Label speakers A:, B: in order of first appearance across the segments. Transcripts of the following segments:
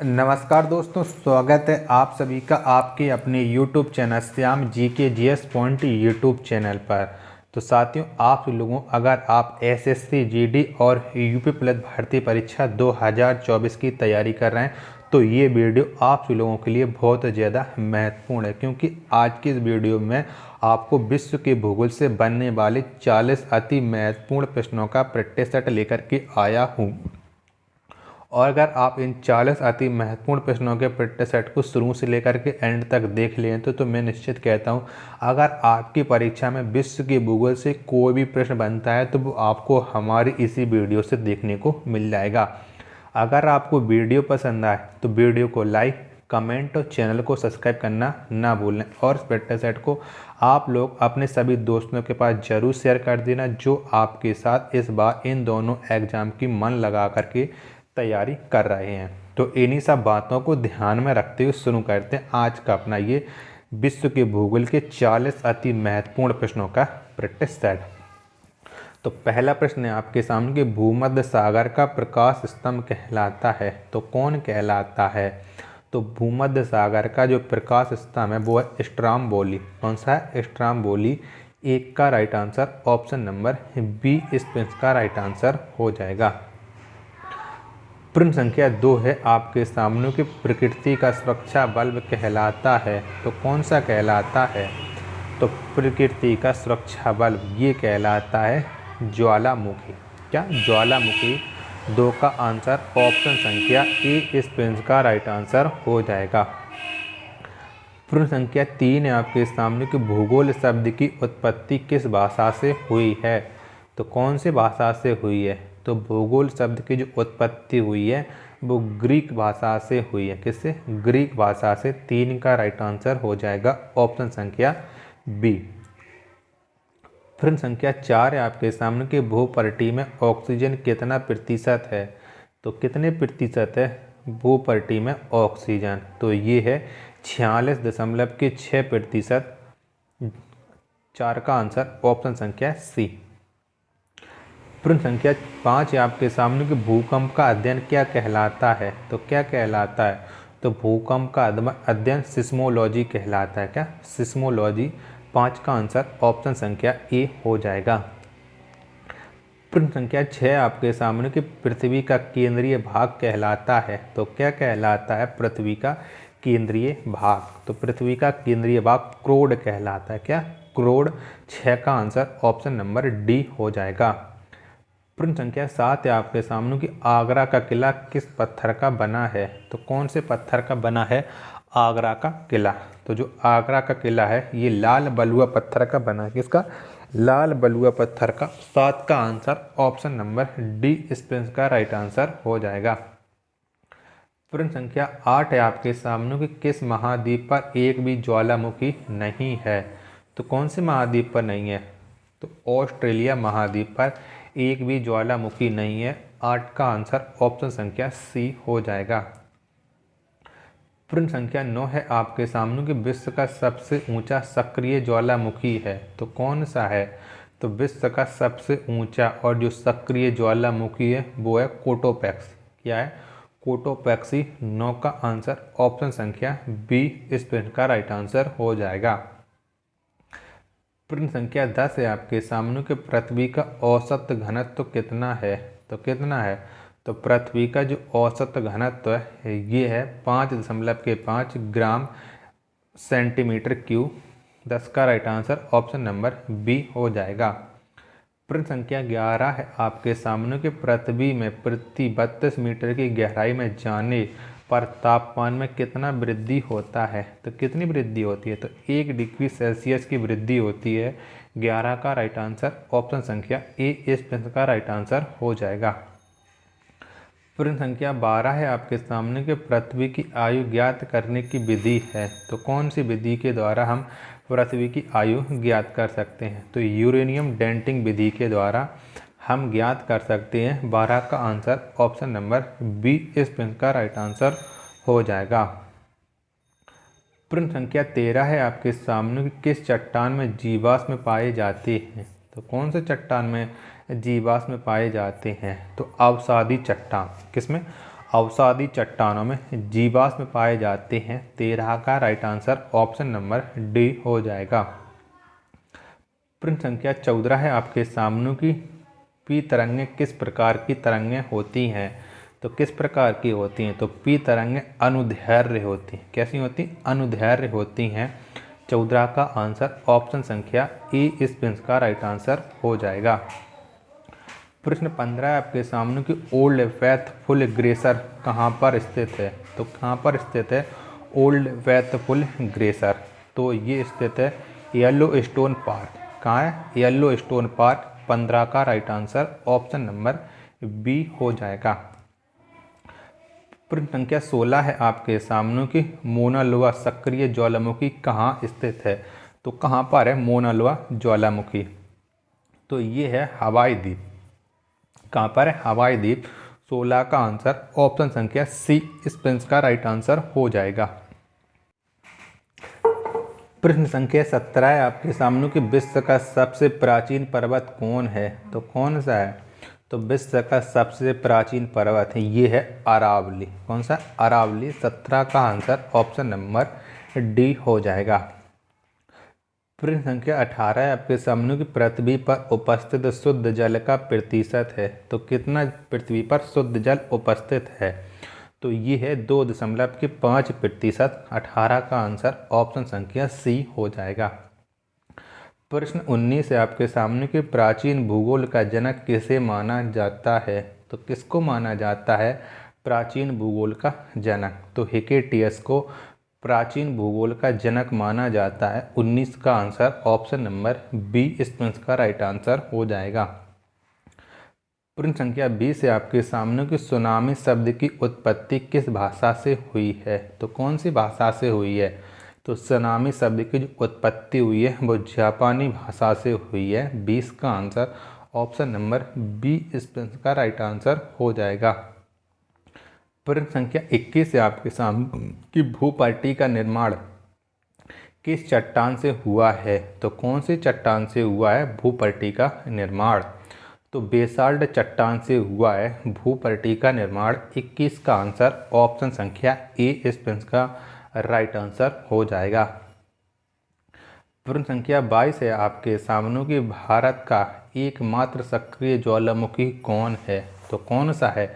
A: नमस्कार दोस्तों, स्वागत है आप सभी का आपके अपने YouTube channel Shyam GK point YouTube channel पर। तो साथियों, आप लोगों अगर आप SSC GD और यूपी प्लस भर्ती परीक्षा 2024 की तैयारी कर रहे हैं तो ये वीडियो आप लोगों के लिए बहुत ज़्यादा महत्वपूर्ण है, क्योंकि आज की इस वीडियो में आपको विश्व के भूगोल से बनने वाले 40 अति महत्वपूर्ण प्रश्नों का प्रैक्टिस सेट लेकर के आया हूँ। और अगर आप इन 40 अति महत्वपूर्ण प्रश्नों के प्रैक्टिस सेट को शुरू से लेकर के एंड तक देख लें तो मैं निश्चित कहता हूं, अगर आपकी परीक्षा में विश्व के भूगोल से कोई भी प्रश्न बनता है तो वो आपको हमारी इसी वीडियो से देखने को मिल जाएगा। अगर आपको वीडियो पसंद आए तो वीडियो को लाइक, कमेंट और चैनल को सब्सक्राइब करना ना भूलें। और इस प्रैक्टिस सेट को आप लोग अपने सभी दोस्तों के पास जरूर शेयर कर देना जो आपके साथ इस बार इन दोनों एग्जाम की मन लगा करके तैयारी कर रहे हैं। तो इन्हीं सब बातों को ध्यान में रखते हुए शुरू करते हैं आज का अपना ये विश्व के भूगोल के 40 अति महत्वपूर्ण प्रश्नों का प्रैक्टिस सेट। तो पहला प्रश्न है आपके सामने कि भूमध्य सागर का प्रकाश स्तंभ कहलाता है तो कौन कहलाता है। तो भूमध्य सागर का जो प्रकाश स्तंभ है वो है स्ट्रामबोली। कौन सा है? स्ट्रामबोली। एक का right answer option number B इसका राइट आंसर हो जाएगा। प्रश्न संख्या 2 है आपके सामने कि प्रकृति का सुरक्षा बल्ब कहलाता है तो कौन सा कहलाता है। तो प्रकृति का सुरक्षा बल्ब ये कहलाता है ज्वालामुखी। क्या? ज्वालामुखी। 2 का आंसर ऑप्शन संख्या ए इस प्रश्न का राइट आंसर हो जाएगा। प्रश्न संख्या 3 है आपके सामने कि भूगोल शब्द की उत्पत्ति किस भाषा से हुई है तो कौन सी भाषा से हुई है। तो भूगोल शब्द की जो उत्पत्ति हुई है वो ग्रीक भाषा से हुई है। किससे? ग्रीक भाषा से। 3 का राइट आंसर हो जाएगा ऑप्शन संख्या बी। प्रश्न संख्या 4 है आपके सामने कि भूपटल में ऑक्सीजन कितना प्रतिशत है तो कितने प्रतिशत है भूपटल में ऑक्सीजन। तो ये है 46.6%। 4 का आंसर ऑप्शन संख्या सी। प्रश्न संख्या 5 है आपके सामने कि भूकंप का अध्ययन क्या कहलाता है तो क्या कहलाता है। तो भूकंप का अध्ययन सिस्मोलॉजी कहलाता है। क्या? सिस्मोलॉजी। 5 का आंसर ऑप्शन संख्या ए हो जाएगा। प्रश्न संख्या 6 आपके सामने कि पृथ्वी का केंद्रीय भाग कहलाता है तो क्या कहलाता है पृथ्वी का केंद्रीय भाग। तो पृथ्वी का केंद्रीय भाग क्रोड कहलाता है। क्या? क्रोड। 6 का आंसर ऑप्शन नंबर डी हो जाएगा। प्रश्न संख्या 7 है आपके सामने कि आगरा का किला किस पत्थर का बना है तो कौन से पत्थर का बना है आगरा का किला। तो जो आगरा का किला है ये लाल बलुआ पत्थर का बना है। किसका? लाल बलुआ पत्थर का। 7 का आंसर ऑप्शन नंबर डी इस प्रश्न का राइट आंसर हो जाएगा। प्रश्न संख्या 8 है आपके सामने कि किस महाद्वीप पर एक भी ज्वालामुखी नहीं है तो कौन से महाद्वीप पर नहीं है। तो ऑस्ट्रेलिया महाद्वीप पर एक भी ज्वालामुखी नहीं है। 8 का आंसर ऑप्शन संख्या सी हो जाएगा। प्रश्न संख्या 9 है आपके सामने कि विश्व का सबसे ऊंचा सक्रिय ज्वालामुखी है तो कौन सा है। तो विश्व का सबसे ऊंचा और जो सक्रिय ज्वालामुखी है वो है कोटोपैक्स। क्या है? कोटोपैक्सी। 9 का आंसर ऑप्शन संख्या बी इस प्रश्न का राइट आंसर हो जाएगा। प्रश्न संख्या 10 है आपके सामने कि पृथ्वी का औसत घनत्व कितना है तो कितना है। तो पृथ्वी का जो औसत घनत्व है ये है 5.5 ग्राम सेंटीमीटर क्यूब। 10 का right answer option number B हो जाएगा। प्रश्न संख्या 11 है आपके सामने कि पृथ्वी में प्रति 32 मीटर की गहराई में जाने पर तापमान में कितना वृद्धि होता है तो कितनी वृद्धि होती है। तो 1 डिग्री सेल्सियस की वृद्धि होती है। 11 का राइट आंसर ऑप्शन संख्या ए इस प्रश्न का राइट आंसर हो जाएगा। प्रश्न संख्या 12 है आपके सामने कि पृथ्वी की आयु ज्ञात करने की विधि है तो कौन सी विधि के द्वारा हम पृथ्वी की आयु ज्ञात कर सकते हैं। तो यूरेनियम डेटिंग विधि के द्वारा हम ज्ञात कर सकते हैं। 12 का आंसर ऑप्शन नंबर बी इस प्रश्न का राइट आंसर हो जाएगा। प्रश्न संख्या 13 है आपके सामने कि किस चट्टान में जीवाश्म पाए जाते हैं तो कौन से चट्टान में जीवाश्म पाए जाते हैं। तो अवसादी चट्टान। किसमें? अवसादी चट्टानों में जीवाश्म पाए जाते हैं? 13 का right answer option number D हो जाएगा। प्रश्न संख्या 14 है आपके सामने की पी तरंगें किस प्रकार की तरंगें होती हैं? तो किस प्रकार की होती हैं? तो पी तरंगें अनुदैर्ध्य होती हैं। कैसी होती? अनुदैर्ध्य होती हैं। 14 का आंसर ऑप्शन संख्या ए इस प्रश्न का राइट आंसर हो जाएगा। प्रश्न 15 है आपके सामने की ओल्ड फेथफुल ग्लेशियर कहाँ पर स्थित है? तो कहाँ पर स्थित है ओल्ड फेथफुल ग्लेशियर? तो ये स्थित है येलोस्टोन पार्क। कहाँ है? Yellowstone park. 15 का right answer option number B हो जाएगा। प्रश्न संख्या 16 है आपके सामने की मोना लोआ सक्रिय ज्वालामुखी कहाँ स्थित है? तो कहाँ पर है मोना लोआ ज्वालामुखी? तो ये है हवाई द्वीप। कहाँ पर है? हवाई द्वीप। 16 का आंसर ऑप्शन संख्या सी इस प्रश्न का राइट आंसर हो जाएगा। प्रश्न संख्या 17 है आपके सामने कि विश्व का सबसे प्राचीन पर्वत कौन है? तो कौन सा है? तो विश्व का सबसे प्राचीन पर्वत है ये है अरावली। कौन सा? अरावली। 17 का आंसर ऑप्शन नंबर डी हो जाएगा। प्रश्न संख्या 18 है आपके सामने की पृथ्वी पर उपस्थित शुद्ध जल का प्रतिशत है? तो कितना पृथ्वी पर शुद्ध जल उपस्थित है? तो ये है 2.5%। 18 का आंसर ऑप्शन संख्या सी हो जाएगा। प्रश्न 19 है आपके सामने कि प्राचीन भूगोल का जनक किसे माना जाता है? तो किसको माना जाता है प्राचीन भूगोल का जनक? तो हेकेटियस को प्राचीन भूगोल का जनक माना जाता है। 19 का आंसर ऑप्शन नंबर बी इस प्रश्न का राइट आंसर हो जाएगा। प्रश्न संख्या 20 है आपके सामने कि सुनामी शब्द की उत्पत्ति किस भाषा से हुई है? तो कौन सी भाषा से हुई है? तो सुनामी शब्द की जो उत्पत्ति हुई है वो जापानी भाषा से हुई है। 20 का आंसर ऑप्शन नंबर बी इस प्रश्न का राइट आंसर हो जाएगा। प्रश्न संख्या 21 है आपके सामने कि भूपट्टी का निर्माण किस चट्टान से हुआ है? तो कौन सी चट्टान से हुआ है भूपट्टी का निर्माण? तो बेसाल्ट चट्टान से हुआ है भूपट्टी का निर्माण। 21 का आंसर ऑप्शन संख्या ए इस प्रश्न का राइट आंसर हो जाएगा। प्रश्न संख्या 22 है आपके सामने कि भारत का एकमात्र सक्रिय ज्वालामुखी कौन है? तो कौन सा है?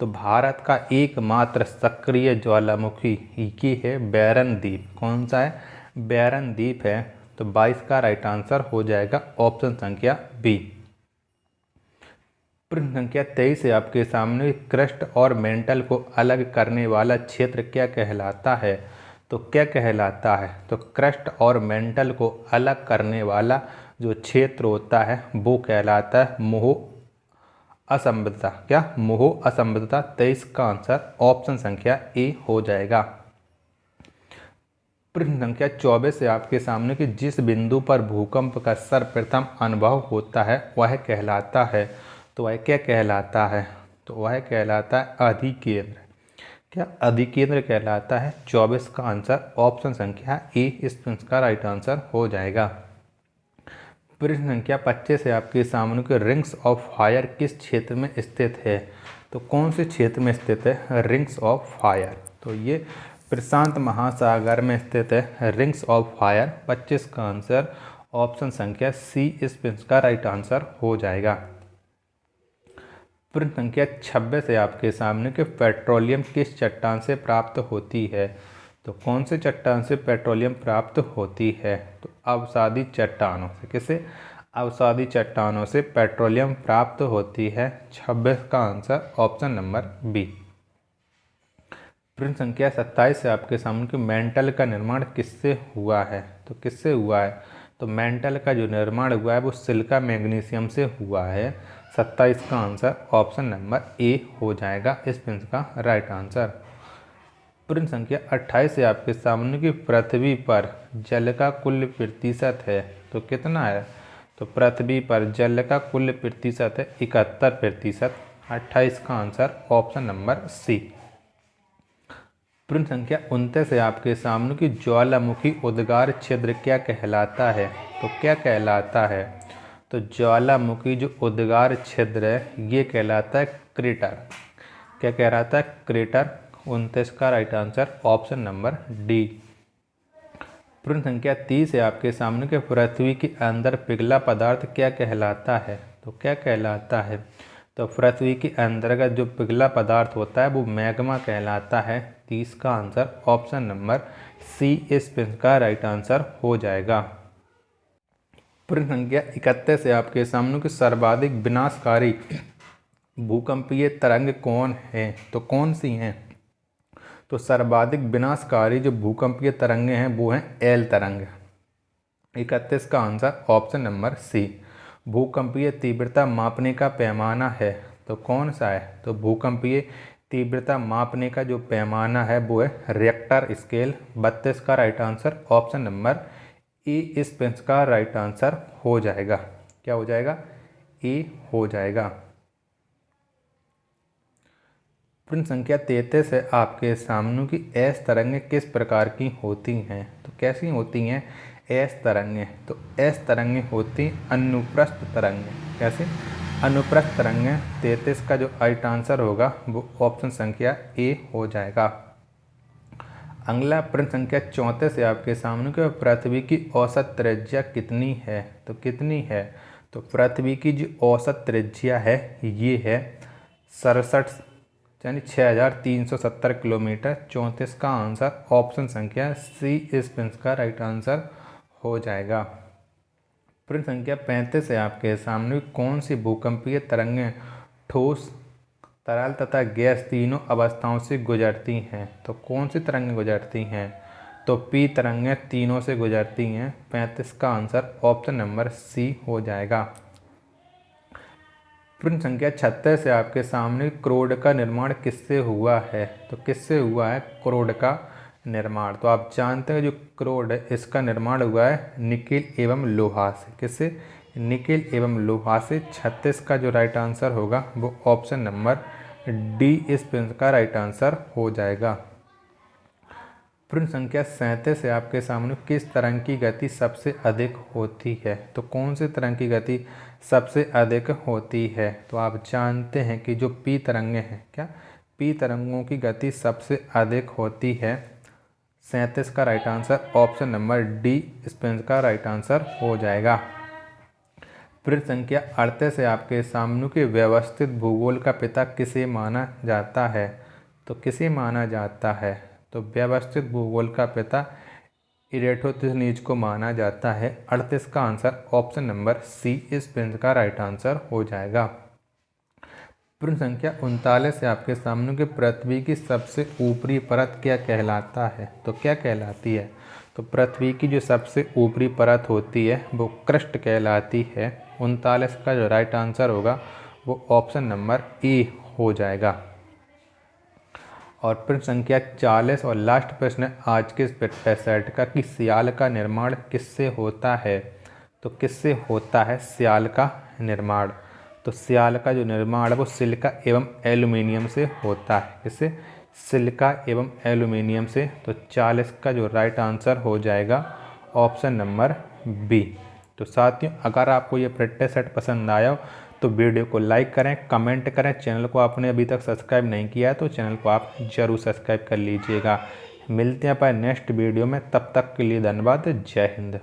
A: तो भारत का एकमात्र सक्रिय ज्वालामुखी ये है बैरन द्वीप। कौन सा है? बैरन द्वीप है। तो 22 का राइट आंसर हो जाएगा ऑप्शन संख्या बी। प्रश्न संख्या 23 है आपके सामने क्रस्ट और मेंटल को अलग करने वाला क्षेत्र क्या कहलाता है? तो क्या कहलाता है? तो क्रस्ट और मेंटल को अलग करने वाला जो क्षेत्र होता है वो कहलाता है मोह असंबद्धता। क्या? मोह असंबद्धता। 23 का आंसर ऑप्शन संख्या ए हो जाएगा। प्रश्न संख्या 24 है आपके सामने कि जिस बिंदु पर भूकंप का सर्वप्रथम अनुभव होता है वह कहलाता है? तो वह क्या कहलाता है? तो वह कहलाता है अधिकेंद्र। क्या? अधिकेंद्र कहलाता है। 24 का आंसर ऑप्शन संख्या ए इस प्रश्न का राइट आंसर हो जाएगा। प्रश्न संख्या 25 है आपके सामने के रिंग्स ऑफ फायर किस क्षेत्र में स्थित है? तो कौन से क्षेत्र में स्थित है रिंग्स ऑफ फायर? तो ये प्रशांत महासागर में स्थित है रिंग्स ऑफ फायर। 25 का आंसर ऑप्शन संख्या सी इस प्रश्न का राइट आंसर हो जाएगा। प्रश्न संख्या 26 है आपके सामने कि पेट्रोलियम किस चट्टान से प्राप्त होती है? तो कौन से चट्टान से पेट्रोलियम प्राप्त होती है? तो अवसादी चट्टानों से। किसे? अवसादी चट्टानों से पेट्रोलियम प्राप्त होती है। 26 का आंसर ऑप्शन नंबर बी। प्रश्न संख्या 27 है आपके सामने कि मेंटल का निर्माण किससे हुआ है? तो किससे हुआ है? तो मेंटल का जो निर्माण हुआ है वो सिलिका मैग्नीशियम से हुआ है। 27 का आंसर ऑप्शन नंबर ए हो जाएगा इस प्रश्न का राइट आंसर। प्रश्न संख्या 28 है आपके सामने कि पृथ्वी पर जल का कुल प्रतिशत है तो कितना है? तो पृथ्वी पर जल का कुल प्रतिशत है 71%। 28 का आंसर ऑप्शन नंबर सी। प्रश्न संख्या 29 है आपके सामने कि ज्वालामुखी उद्गार छिद्र क्या कहलाता है? तो क्या कहलाता है? तो ज्वालामुखी जो उद्गार छिद्र है ये कहलाता है क्रेटर। क्या कहलाता है? क्रेटर। 29 का right answer option number D. प्रश्न संख्या 30 है आपके सामने के पृथ्वी के अंदर पिघला पदार्थ क्या कहलाता है? तो क्या कहलाता है? तो पृथ्वी के अंदर का जो पिघला पदार्थ होता है वो मैग्मा कहलाता है। 30 का आंसर ऑप्शन नंबर सी इस प्रश्न का राइट आंसर हो जाएगा। प्रश्न संख्या 31 है आपके सामने के सर्वाधिक विनाशकारी भूकंपीय तरंग कौन है? तो कौन सी हैं? तो सर्वाधिक विनाशकारी जो भूकंपीय तरंगे हैं वो हैं एल तरंग। 31 का आंसर ऑप्शन नंबर सी। भूकंपीय तीव्रता मापने का पैमाना है तो कौन सा है? तो भूकंपीय तीव्रता मापने का जो पैमाना है वो है रिएक्टर स्केल। 32 का right answer option number A इस प्रश्न का राइट आंसर हो जाएगा। क्या हो जाएगा? ए हो जाएगा। प्रश्न संख्या 33 है आपके सामने की एस तरंगें किस प्रकार की होती हैं? तो कैसी होती हैं एस तरंगें? तो एस तरंगें होती अनुप्रस्थ तरंगें। कैसे? अनुप्रस्थ तरंगें। 33 का जो राइट आंसर होगा वो ऑप्शन संख्या ए हो जाएगा। अगला प्रश्न संख्या 34 है आपके सामने कि पृथ्वी की औसत त्रिज्या कितनी है? तो कितनी है? तो पृथ्वी की जो औसत त्रिज्या है ये है 67 यानी 6370 किलोमीटर। 34 का आंसर ऑप्शन संख्या सी इस प्रश्न का राइट आंसर हो जाएगा। प्रश्न संख्या 35 है आपके सामने कौन सी भूकंपीय तरंगें ठोस, तरल तथा गैस तीनों अवस्थाओं से गुजरती हैं? तो कौन सी तरंगें गुजरती हैं? तो पी तरंगें तीनों से गुजरती हैं। 35 का आंसर ऑप्शन नंबर सी हो जाएगा। प्रश्न संख्या 36 है आपके सामने क्रोड का निर्माण किससे हुआ है? तो किससे हुआ है क्रोड का निर्माण? तो आप जानते हैं जो क्रोड है इसका निर्माण हुआ है निकेल एवं लोहा से। किससे? निकेल एवं लोहा से। 36 का जो राइट आंसर होगा वो ऑप्शन नंबर डी इस प्रश्न का राइट आंसर हो जाएगा। प्रश्न संख्या 37 है आपके सामने किस तरंग की गति सबसे अधिक होती है? तो कौन सी तरंग की गति सबसे अधिक होती है? तो आप जानते हैं कि जो पी तरंगें हैं, क्या पी तरंगों की गति सबसे अधिक होती है। 37 का right answer option number D इस प्रश्न का राइट आंसर हो जाएगा। प्रश्न संख्या 38 है आपके सामने के व्यवस्थित भूगोल का पिता किसे माना जाता है? तो किसे माना जाता है? तो व्यवस्थित भूगोल का पिता इरेटोथेनीज को माना जाता है। 38 का आंसर ऑप्शन नंबर सी इस प्रश्न का राइट आंसर हो जाएगा। प्रश्न संख्या 39 है आपके सामने के पृथ्वी की सबसे ऊपरी परत क्या कहलाता है? तो क्या कहलाती है? तो पृथ्वी की जो सबसे ऊपरी परत होती है वो क्रस्ट कहलाती है। 39 का जो राइट आंसर होगा वो ऑप्शन नंबर ए हो जाएगा। और प्रश्न संख्या 40 और लास्ट प्रश्न है आज के इस सेट का कि सियाल का निर्माण किससे होता है? तो किससे होता है सियाल का निर्माण? तो सियाल का जो निर्माण है वो सिलिका एवं एल्यूमिनियम से होता है। किससे? सिलिका एवं एल्यूमिनियम से। तो 40 का जो राइट आंसर हो जाएगा ऑप्शन नंबर बी। तो साथियों अगर आपको ये प्रैक्टिस सेट पसंद आया हो तो वीडियो को लाइक करें, कमेंट करें। चैनल को आपने अभी तक सब्सक्राइब नहीं किया है तो चैनल को आप जरूर सब्सक्राइब कर लीजिएगा। मिलते हैं अपन नेक्स्ट वीडियो में, तब तक के लिए धन्यवाद। जय हिंद।